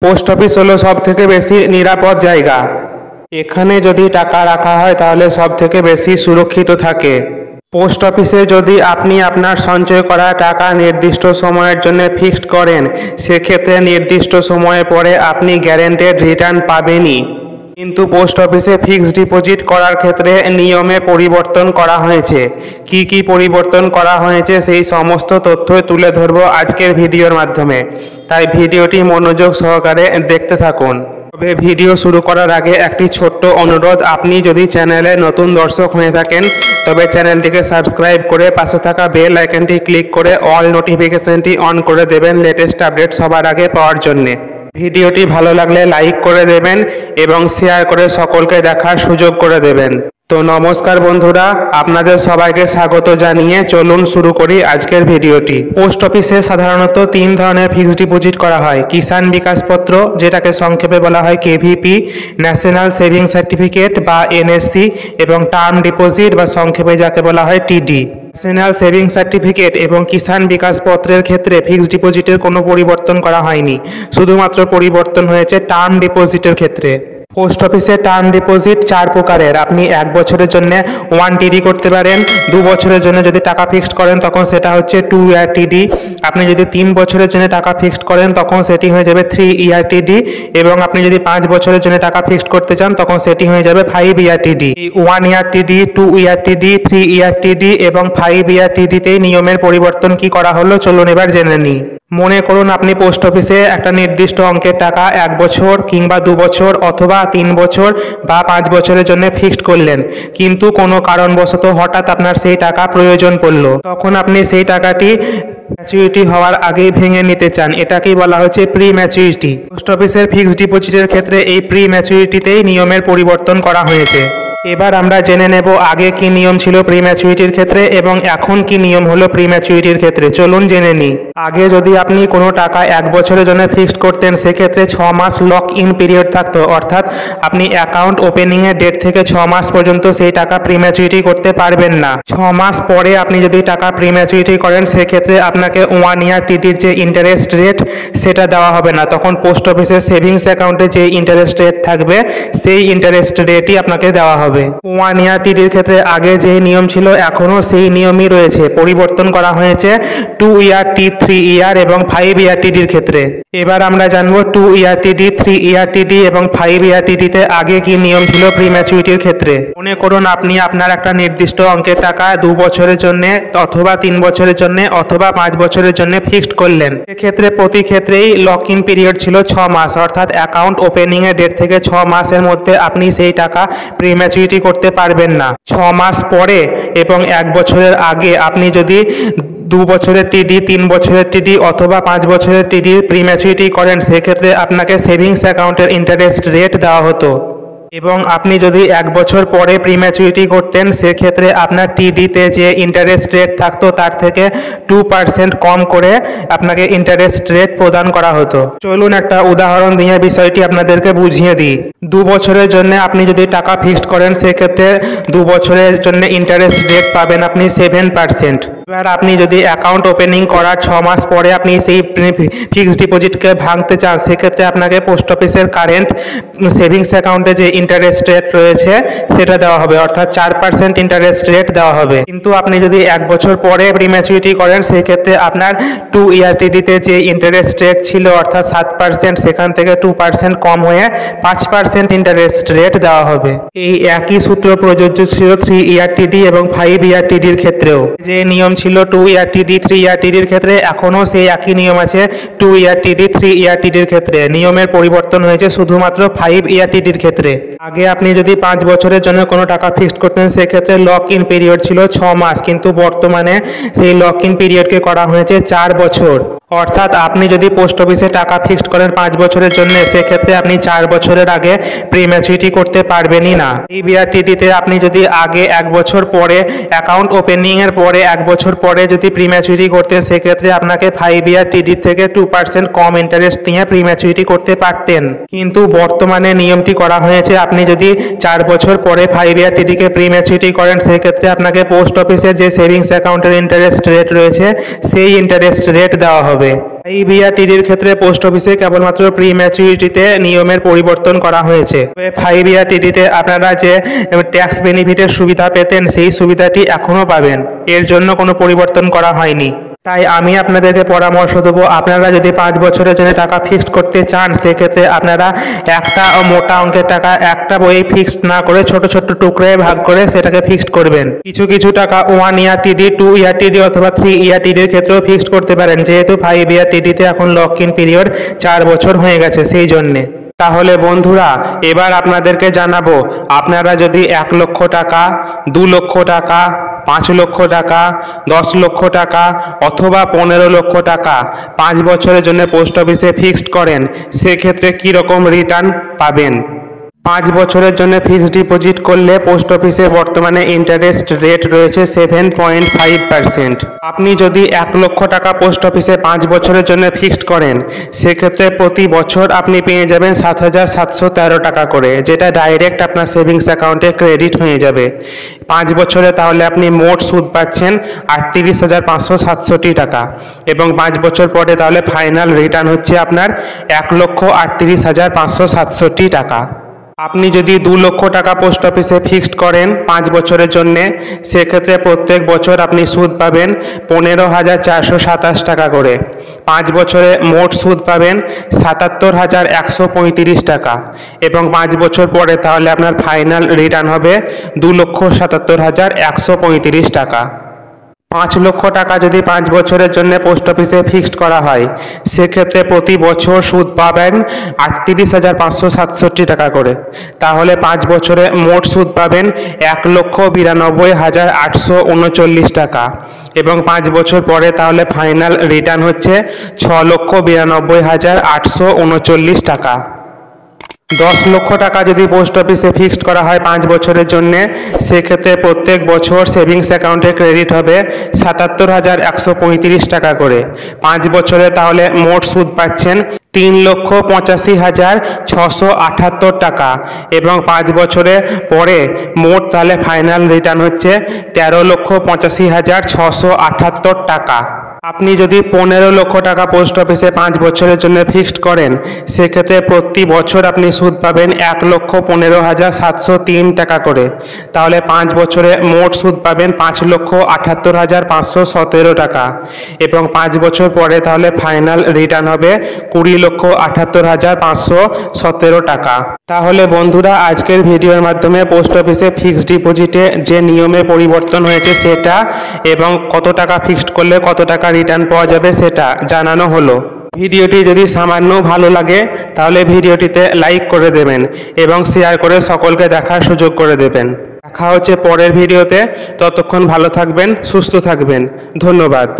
Post office হলো সব থেকে বেশি নিরাপদ জায়গা। এখানে যদি টাকা রাখা হয় তাহলে সব থেকে বেশি সুরক্ষিত থাকে। পোস্ট অফিসে যদি আপনি আপনার সঞ্চয় করা টাকা নির্দিষ্ট সময়ের জন্য ফিক্সড করেন, সেক্ষেত্রে নির্দিষ্ট সময়ের পরে আপনি গ্যারান্টেড রিটার্ন পাবেনই। কিন্তু পোস্ট অফিসে ফিক্সড ডিপোজিট করার ক্ষেত্রে নিয়মে পরিবর্তন করা হয়েছে। কি কি পরিবর্তন করা হয়েছে সেই সমস্ত তথ্য তুলে ধরবো আজকের ভিডিওর মাধ্যমে, তাই ভিডিওটি মনোযোগ সহকারে দেখতে থাকুন। তবে ভিডিও শুরু করার আগে একটি ছোট্ট অনুরোধ, আপনি যদি চ্যানেলে নতুন দর্শক হয়ে থাকেন তবে চ্যানেলটিকে সাবস্ক্রাইব করে পাশে থাকা বেল আইকনটি ক্লিক করে অল নোটিফিকেশনটি অন করে দেবেন লেটেস্ট আপডেট সবার আগে পাওয়ার জন্যে। ভিডিওটি ভালো লাগলে লাইক করে দেবেন এবং শেয়ার করে সকলকে দেখার সুযোগ করে দেবেন। তো নমস্কার বন্ধুরা, আপনাদের সবাইকে স্বাগত জানিয়ে চলুন শুরু করি আজকের ভিডিওটি। পোস্ট অফিসে সাধারণত 3 ধরনের ফিক্সড ডিপোজিট করা হয়। কিষাণ বিকাশ পত্র, যেটাকে সংক্ষেপে বলা হয় কেভিপি, ন্যাশনাল সেভিং সার্টিফিকেট বা এনএসসি, এবং টার্ম ডিপোজিট বা সংক্ষেপে যাকে বলা হয় টিডি। ন্যাশনাল সেভিং সার্টিফিকেট এবং কিষাণ বিকাশ পত্রের ক্ষেত্রে ফিক্সড ডিপোজিটের কোনো পরিবর্তন করা হয়নি, শুধুমাত্র পরিবর্তন হয়েছে টার্ম ডিপোজিটের ক্ষেত্রে। পোস্ট অফিসে টার্ম ডিপোজিট 4 প্রকারের। আপনি 1 বছরের জন্য 1 টিডি করতে পারেন। 2 বছরের জন্য যদি টাকা ফিক্সড করেন তখন সেটা হচ্ছে 2 ইয়ার টিডি। আপনি যদি 3 বছরের জন্য টাকা ফিক্সড করেন তখন সেটি হয়ে যাবে 3 ইয়ার টিডি, এবং আপনি যদি 5 বছরের জন্য টাকা ফিক্সড করতে চান তখন সেটি হয়ে যাবে 5 ইয়ার টিডি। 1 ইয়ার টিডি, 2 ইয়ার টিডি, 3 ইয়ার টিডি এবং 5 ইয়ার টিডিতেই নিয়মের পরিবর্তন কি করা হলো চলুন এবার জেনে নিই। মনে করুন আপনি পোস্ট অফিসে একটা নির্দিষ্ট অঙ্কের টাকা 1 বছর কিংবা 2 বছর অথবা 3 বছর বা 5 বছরের জন্য ফিক্সড করলেন, কিন্তু কোনো কারণবশত হঠাৎ আপনার সেই টাকা প্রয়োজন পড়লো, তখন আপনি সেই টাকাটি ম্যাচুরিটি হওয়ার আগেই ভেঙে নিতে চান। এটাকেই বলা হচ্ছে প্রি ম্যাচুরিটি। পোস্ট অফিসের ফিক্সড ডিপোজিটের ক্ষেত্রে এই প্রি ম্যাচুরিটিতেই নিয়মের পরিবর্তন করা হয়েছে। এবার আমরা জেনে নেব আগে কি নিয়ম ছিল প্রি ম্যাচুরিটির ক্ষেত্রে এবং এখন কি নিয়ম হলো প্রি ম্যাচুরিটির ক্ষেত্রে। চলুন জেনে নিই। আগে যদি আপনি কোনো টাকা 1 বছরের জন্য ফিক্সড করতেন, সেক্ষেত্রে 6 মাস লক ইন পিরিয়ড থাকতো, অর্থাৎ আপনি অ্যাকাউন্ট ওপেনিংয়ের ডেট থেকে 6 মাস পর্যন্ত সেই টাকা প্রি ম্যাচুরিটি করতে পারবেন না। 6 মাস পরে আপনি যদি টাকা প্রি ম্যাচুরিটি করেন সেক্ষেত্রে আপনাকে 1 ইয়ার টিডির যে ইন্টারেস্ট রেট সেটা দেওয়া হবে না। তখন পোস্ট অফিসের সেভিংস অ্যাকাউন্টে যে ইন্টারেস্ট রেট থাকবে সেই ইন্টারেস্ট রেটই আপনাকে দেওয়া হবে। 1 ইয়ার টিডির ক্ষেত্রে আগে যে নিয়ম ছিল এখনও সেই নিয়মই রয়েছে, পরিবর্তন করা হয়েছে 2 ইয়ার টি, 3 ইয়ার এবং 5 ইয়ার টিডির ক্ষেত্রে। এবার আমরা জানবো 2 ইয়ার টিডি, 3 ইয়ার টিডি এবং 5 ইয়ার টিডিতে আগে কি নিয়ম ছিল প্রি ম্যাচুরিটির ক্ষেত্রে। মনে করুন আপনি আপনার একটা নির্দিষ্ট অঙ্কের টাকা 2 বছরের জন্য অথবা 3 বছরের জন্য অথবা 5 বছরের জন্য ফিক্সড করলেন। সেক্ষেত্রে প্রতি ক্ষেত্রেই লক ইন পিরিয়ড ছিল 6 মাস, অর্থাৎ অ্যাকাউন্ট ওপেনিং এর ডেট থেকে 6 মাসের মধ্যে আপনি সেই টাকা প্রি ম্যাচুরিটি করতে পারবেন না। 6 মাস পরে এবং 1 বছরের আগে আপনি যদি 2 বছরের টিডি, 3 বছরের টিডি অথবা 5 বছরের টিডি প্রি ম্যাচুরিটি করেন, সেক্ষেত্রে আপনাকে সেভিংস অ্যাকাউন্টের ইন্টারেস্ট রেট দেওয়া হতো, এবং আপনি যদি 1 বছর পরে প্রি ম্যাচুরিটি করতেন সেক্ষেত্রে আপনার টিডিতে যে ইন্টারেস্ট রেট থাকতো তার থেকে 2% কম করে আপনাকে ইন্টারেস্ট রেট প্রদান করা হতো। চলুন একটা উদাহরণ দিয়ে বিষয়টি আপনাদেরকে বুঝিয়ে দিই। 2 বছরের জন্য আপনি যদি টাকা ফিক্সড করেন সেক্ষেত্রে 2 বছরের জন্য ইন্টারেস্ট রেট পাবেন আপনি 7%। এবার আপনি যদি অ্যাকাউন্ট ওপেনিং করার 6 মাস পরে আপনি সেই ফিক্সড ডিপোজিটকে ভাঙতে চান, সেক্ষেত্রে আপনাকে পোস্ট অফিসের কারেন্ট সেভিংস অ্যাকাউন্টে যে ইন্টারেস্ট রেট রয়েছে সেটা দেওয়া হবে, অর্থাৎ 4% ইন্টারেস্ট রেট দেওয়া হবে। কিন্তু আপনি যদি 1 বছর পরে প্রি ম্যাচুরিটি করেন সেক্ষেত্রে আপনার 2 ইয়ার টিডিতে যে ইন্টারেস্ট রেট ছিল অর্থাৎ 7%, সেখান থেকে 2% কম হয়ে 5% ইন্টারেস্ট রেট দেওয়া হবে। এই একই সূত্র প্রযোজ্য ছিল 3 ইয়ার টিডি এবং 5 ইয়ার টিডির ক্ষেত্রেও। যে নিয়ম ছিল 2 ইয়ার টিডি, 3 ইয়ার টিডির ক্ষেত্রে এখনও সেই একই নিয়ম আছে 2 ইয়ার টিডি, 3 ইয়ার টিডির ক্ষেত্রে। নিয়মের পরিবর্তন হয়েছে শুধুমাত্র 5 ইয়ার টিডির ক্ষেত্রে। আগে আপনি যদি 5 বছরের জন্য কোনো টাকা ফিক্সড করতেন সেক্ষেত্রে লক ইন পিরিয়ড ছিল 6 মাস, কিন্তু বর্তমানে সেই লক ইন পিরিয়ডকে করা হয়েছে 4 বছর। অর্থাৎ আপনি যদি পোস্ট অফিসে টাকা ফিক্সড করেন 5 বছরের জন্য সেক্ষেত্রে আপনি 4 বছরের আগে প্রি ম্যাচুরিটি করতে পারবেনই না। এই বিআরটিডিতে আপনি যদি আগে 1 বছর পরে অ্যাকাউন্ট ওপেনিং এর পরে 1 বছর পরে যদি প্রি ম্যাচুরিটি করতেন সেক্ষেত্রে আপনাকে 5 ইয়ার টিডি থেকে 2% কম ইন্টারেস্ট নিয়ে প্রি ম্যাচুরিটি করতে পারতেন। কিন্তু বর্তমানে নিয়মটি করা হয়েছে আপনি যদি 4 বছর পরে 5 ইয়ার টিডিকে প্রি ম্যাচুরিটি করেন সেক্ষেত্রে আপনাকে পোস্ট অফিসের যে সেভিংস অ্যাকাউন্টের ইন্টারেস্ট রেট রয়েছে সেই ইন্টারেস্ট রেট দেওয়া হবে। হবে। 5 year ক্ষেত্রে পোস্ট অফিসে কেবলমাত্র প্রি ম্যাচুরিটিতে নিয়মের পরিবর্তন করা হয়েছে। 5 year আপনারা যে ট্যাক্স বেনিফিটের সুবিধা পেতেন সেই সুবিধাটি এখনও পাবেন, এর জন্য কোনো পরিবর্তন করা হয়নি। তাই আমি আপনাদেরকে পরামর্শ দেবো, আপনারা যদি 5 বছরের জন্য টাকা ফিক্সড করতে চান সেক্ষেত্রে আপনারা একটা মোটা অঙ্কের টাকা একটা বই ফিক্সড না করে ছোট ছোট টুকরোয় ভাগ করে সেটাকে ফিক্সড করবেন। কিছু কিছু টাকা 1 year TD, 2 year TD অথবা 3 year TDর ক্ষেত্রেও ফিক্সড করতে পারেন, যেহেতু 5 year TDতে এখন লক ইন পিরিয়ড 4 বছর হয়ে গেছে সেই জন্যে। তাহলে বন্ধুরা এবার আপনাদেরকে জানাবো, আপনারা যদি 1 লক্ষ টাকা, 2 লক্ষ টাকা, 5 লক্ষ টাকা, 10 লক্ষ টাকা অথবা 15 লক্ষ টাকা 5 বছরের জন্য পোস্ট অফিসে ফিক্সড করেন সেক্ষেত্রে কীরকম রিটার্ন পাবেন। 5 বছরের জন্য ফিক্সড ডিপোজিট করলে পোস্ট অফিসে বর্তমানে ইন্টারেস্ট রেট রয়েছে 7.5%। আপনি যদি 1 লক্ষ টাকা পোস্ট অফিসে 5 বছরের জন্য ফিক্সড করেন সেক্ষেত্রে প্রতি বছর আপনি পেয়ে যাবেন 7,713 টাকা করে, যেটা ডাইরেক্ট আপনার সেভিংস অ্যাকাউন্টে ক্রেডিট হয়ে যাবে 5 বছরে। তাহলে আপনি মোট সুদ পাচ্ছেন 38,567 টাকা এবং 5 বছর পরে তাহলে ফাইনাল রিটার্ন হচ্ছে আপনার 1,38,567 টাকা। আপনি যদি 2 লক্ষ টাকা পোস্ট অফিসে ফিক্সড করেন 5 বছরের জন্যে সেক্ষেত্রে প্রত্যেক বছর আপনি সুদ পাবেন 15,427 টাকা করে। 5 বছরে মোট সুদ পাবেন 77,135 টাকা এবং 5 বছর পরে তাহলে আপনার ফাইনাল রিটার্ন হবে 2,77,135 টাকা। 5 লক্ষ টাকা যদি 5 বছরের জন্য পোস্ট অফিসে ফিক্সড করা হয় সেক্ষেত্রে প্রতি বছর সুদ পাবেন 38,567 টাকা করে। তাহলে 5 বছরে মোট সুদ পাবেন 1,92,839 টাকা এবং 5 বছর পরে তাহলে ফাইনাল রিটার্ন হচ্ছে 6,92,839 টাকা। 10 লক্ষ টাকা যদি পোস্ট অফিসে ফিক্সড করা হয় 5 বছরের জন্য সেক্ষেত্রে প্রত্যেক বছর সেভিংস অ্যাকাউন্টে ক্রেডিট হবে 77,135 টাকা করে। 5 বছরে তাহলে মোট সুদ পাচ্ছেন 3,85,678 টাকা এবং 5 বছরে পরে মোট তাহলে ফাইনাল রিটার্ন হচ্ছে 13,85,678 টাকা। আপনি যদি 15 লক্ষ টাকা পোস্ট অফিসে 5 বছরের জন্য ফিক্সড করেন সেক্ষেত্রে প্রতি বছর আপনি সুদ পাবেন 1,15,703 টাকা করে। তাহলে 5 বছরে মোট সুদ পাবেন 5,78,517 টাকা এবং 5 বছর পরে তাহলে ফাইনাল রিটার্ন হবে 20,78,517 টাকা। তাহলে বন্ধুরা আজকের ভিডিওর মাধ্যমে পোস্ট অফিসে ফিক্সড ডিপোজিটে যে নিয়মে পরিবর্তন হয়েছে সেটা এবং কত টাকা ফিক্সড করলে কত টাকা রিটার্ন পাওয়া যাবে সেটা জানানো হলো। ভিডিওটি যদি সামান্য ভালো লাগে তাহলে ভিডিওটিতে লাইক করে দেবেন এবং শেয়ার করে সকলকে দেখার সুযোগ করে দেবেন। দেখা হচ্ছে পরের ভিডিওতে, ততক্ষণ ভালো থাকবেন, সুস্থ থাকবেন, ধন্যবাদ।